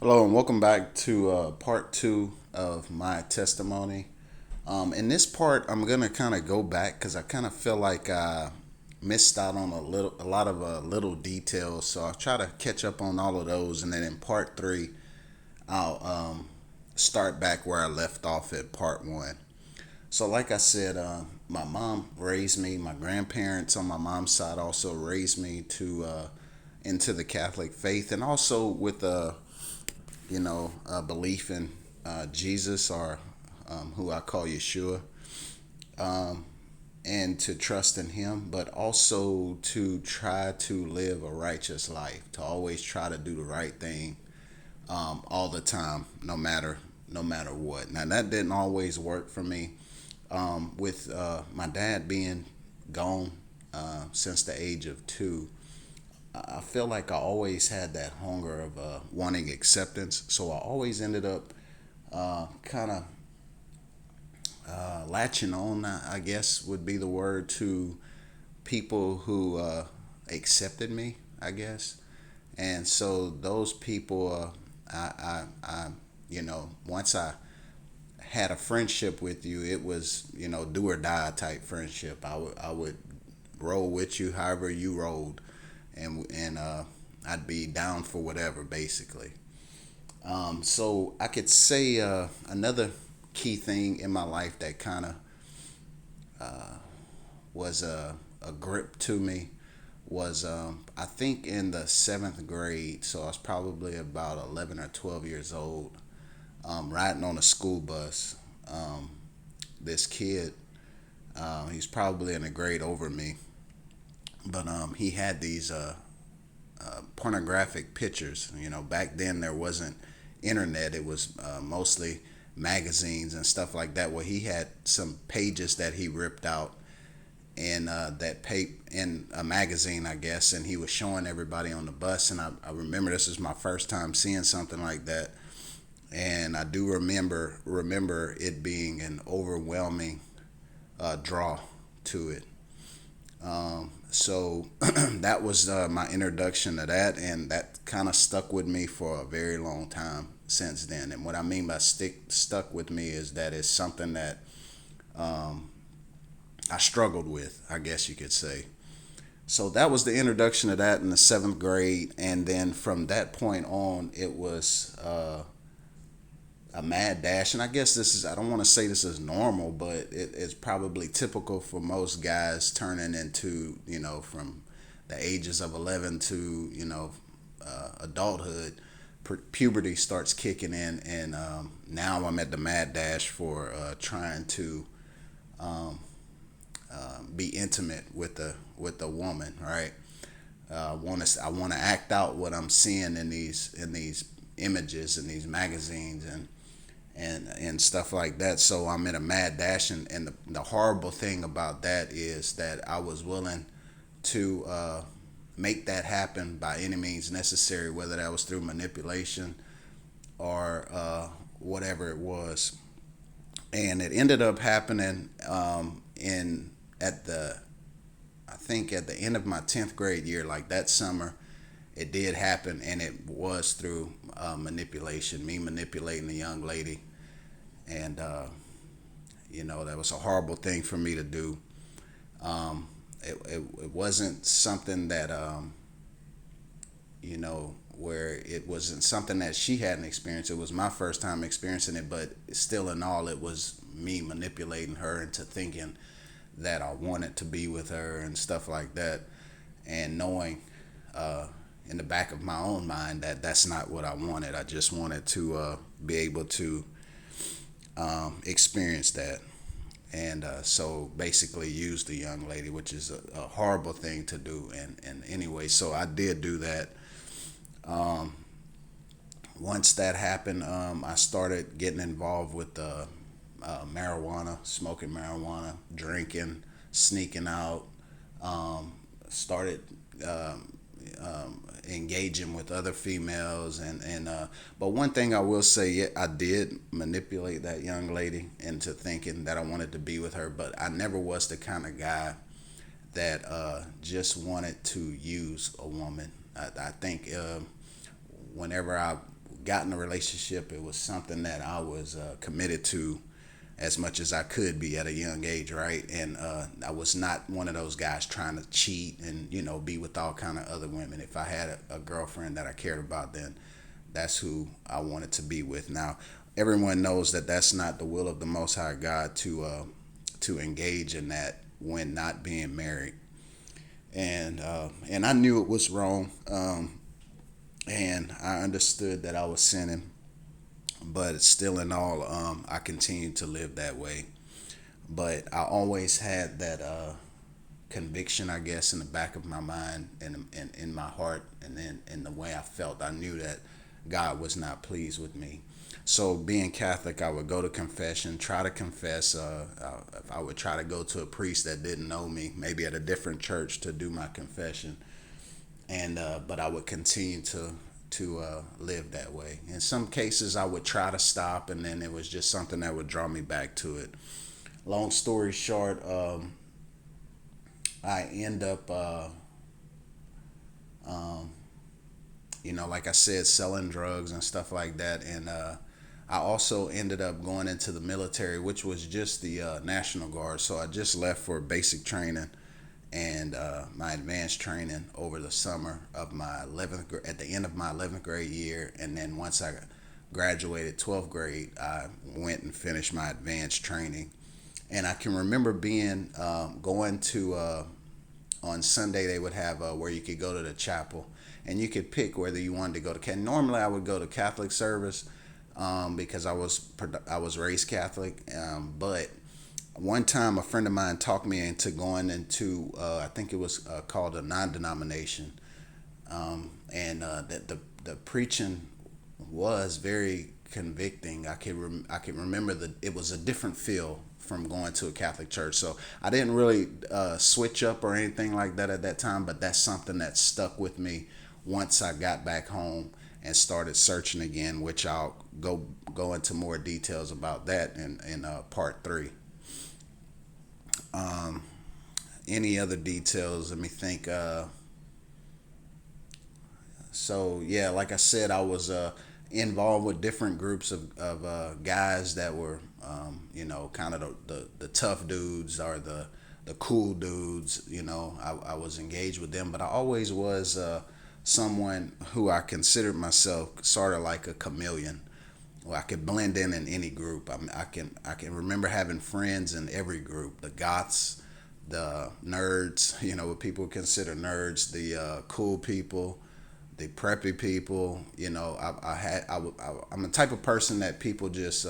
Hello and welcome back to part two of my testimony. In this part, I'm gonna kind of go back because I kind of feel like I missed out on a lot of little details. So I'll try to catch up on all of those, and then in part three, I'll start back where I left off at part one. So, like I said, my mom raised me. My grandparents on my mom's side also raised me to into the Catholic faith, and also with a belief in Jesus, or who I call Yeshua, and to trust in Him, but also to try to live a righteous life, to always try to do the right thing all the time, no matter what. Now that didn't always work for me. With my dad being gone since the age of 2, I feel like I always had that hunger of wanting acceptance. So I always ended up kind of latching on, I guess would be the word, to people who accepted me, I guess. And so those people, once I had a friendship with you, it was, do or die type friendship. I would roll with you however you rolled, and I'd be down for whatever, basically. So I could say another key thing in my life that kind of was a grip to me was I think in the seventh grade, so I was probably about 11 or 12 years old, riding on a school bus. Um, this kid, he's probably in a grade over me, but he had these pornographic pictures. Back then there wasn't internet; it was mostly magazines and stuff like that. Where he had some pages that he ripped out in in a magazine, I guess, and he was showing everybody on the bus. And I remember this was my first time seeing something like that, and I do remember it being an overwhelming draw to it. So that was my introduction to that, and that kind of stuck with me for a very long time since then. And what I mean by stuck with me is that it's something that I struggled with, I guess you could say. So that was the introduction to that in the seventh grade, and then from that point on, it was a mad dash. And I guess I don't want to say this is normal, but it's probably typical for most guys turning into, from the ages of 11 to, adulthood. Puberty starts kicking in, and now I'm at the mad dash for trying to be intimate with the woman, right? I want to act out what I'm seeing in these images in these magazines and stuff like that. So I'm in a mad dash, and the horrible thing about that is that I was willing to make that happen by any means necessary, whether that was through manipulation or whatever it was. And it ended up happening in at the I think at the end of my 10th grade year, like that summer. It did happen, and it was through manipulation, me manipulating the young lady. And that was a horrible thing for me to do. It wasn't something that where it wasn't something that she hadn't experienced. It was my first time experiencing it, but still in all, it was me manipulating her into thinking that I wanted to be with her and stuff like that, and knowing uh, in the back of my own mind that that's not what I wanted. I just wanted to be able to experience that, and so basically use the young lady, which is a horrible thing to do. And anyway, so I did do that. Once that happened, I started getting involved with marijuana, smoking marijuana, drinking, sneaking out. Started engaging with other females, and but one thing I will say, yeah, I did manipulate that young lady into thinking that I wanted to be with her, but I never was the kind of guy that just wanted to use a woman. I think whenever I got in a relationship, it was something that I was committed to as much as I could be at a young age, right? And I was not one of those guys trying to cheat and be with all kind of other women. If I had a girlfriend that I cared about, then that's who I wanted to be with. Now, everyone knows that that's not the will of the Most High God to engage in that when not being married, and I knew it was wrong, and I understood that I was sinning, but still in all, I continued to live that way. But I always had that conviction, I guess, in the back of my mind and in my heart, and then in the way I felt. I knew that God was not pleased with me. So, being Catholic, I would go to confession, try to confess. I would try to go to a priest that didn't know me, maybe at a different church, to do my confession. And but I would continue to live that way. In some cases, I would try to stop, and then it was just something that would draw me back to it. Long story short, I end up, like I said, selling drugs and stuff like that, and I also ended up going into the military, which was just the National Guard. So I just left for basic training and my advanced training over the summer of my 11th at the end of my 11th grade year, and then once I graduated 12th grade, I went and finished my advanced training. And I can remember being going to on Sunday they would have where you could go to the chapel, and you could pick whether you wanted to go to. Normally I would go to Catholic service because I was raised Catholic, but one time a friend of mine talked me into going into I think it was called a non-denomination, and the preaching was very convicting. I can remember that it was a different feel from going to a Catholic church. So I didn't really switch up or anything like that at that time, but that's something that stuck with me once I got back home and started searching again, which I'll go into more details about that in part three. Any other details? Let me think. So yeah, like I said, I was involved with different groups of guys that were, kind of the tough dudes or the cool dudes. I was engaged with them, but I always was someone who I considered myself sort of like a chameleon. Well, I could blend in any group. I can remember having friends in every group: the goths, the nerds, what people consider nerds, the cool people, the preppy people. I'm the type of person that people just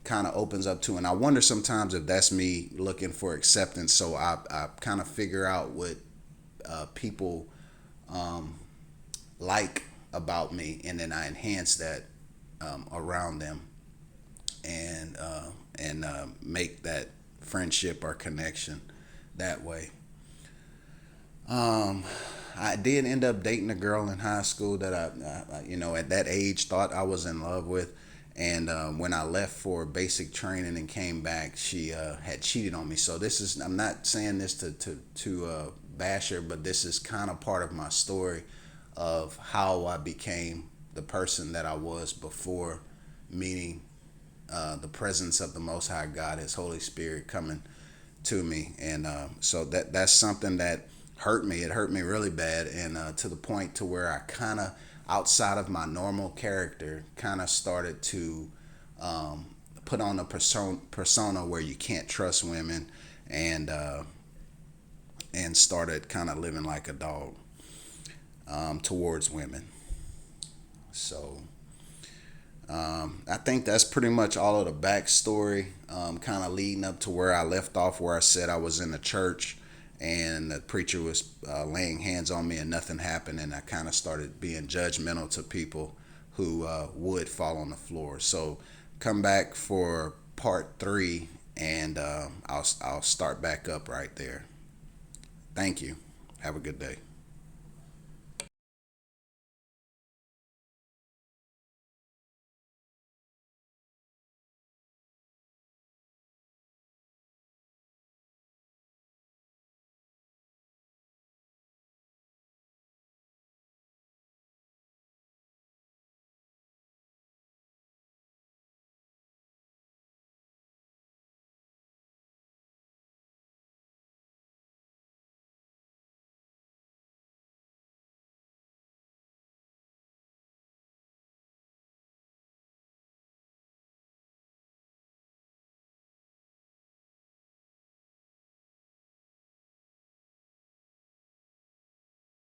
kind of opens up to, and I wonder sometimes if that's me looking for acceptance. So I kind of figure out what people like about me, and then I enhance that around them, and make that friendship or connection that way. Um, I did end up dating a girl in high school that at that age thought I was in love with, and when I left for basic training and came back, she had cheated on me. So I'm not saying this to bash her, but this is kind of part of my story of how I became the person that I was before meeting the presence of the Most High God, His Holy Spirit coming to me, and so that's something that hurt me. It hurt me really bad, and to the point to where I kind of, outside of my normal character, kind of started to put on a persona where you can't trust women, and started kind of living like a dog towards women. So I think that's pretty much all of the backstory, kind of leading up to where I left off, where I said I was in the church and the preacher was laying hands on me and nothing happened, and I kind of started being judgmental to people who would fall on the floor. So come back for part three, and I'll start back up right there. Thank you. Have a good day.